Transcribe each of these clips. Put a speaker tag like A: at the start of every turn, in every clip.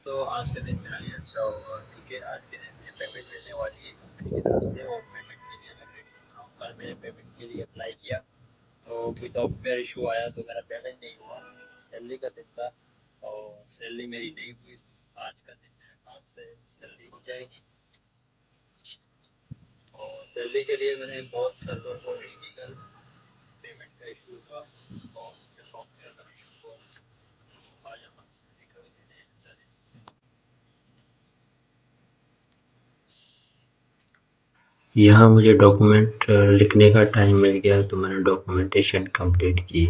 A: तो आज का दिन मेरा ये अच्छा हुआ। ठीक है, आज के दिन मुझे पेमेंट मिलने वाली है कंपनी की तरफ से, और पेमेंट के लिए मैं रेडी हो रहा हूँ। कल मैंने पेमेंट के लिए अप्लाई किया, तो कोई सॉफ्टवेयर इशू आया तो मेरा पेमेंट नहीं हुआ। सैलरी का दिन था और सैलरी मेरी नहीं हुई। आज का दिन है, आज से सैलरी हो जाएगी। और सैलरी के लिए मैंने बहुत सर्वर कोशिश की, कल पेमेंट का इशू था और मुझे सॉफ्टवेयर का इशू हुआ। आज हम सैलरी का भी देने चले। यहाँ मुझे डॉक्यूमेंट लिखने का टाइम मिल गया, तो मैंने डॉक्यूमेंटेशन कंप्लीट की।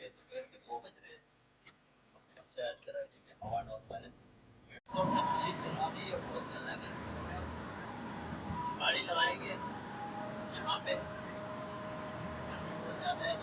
A: दोपहर के 2 बज रहे हैं। आज कराची में हवा नॉर्मल है। तो हमने चला दी है, बहुत ज़्यादा गर्मी हो रहा है। गाड़ी लगाएंगे यहाँ पे, गर्मी बहुत ज़्यादा है।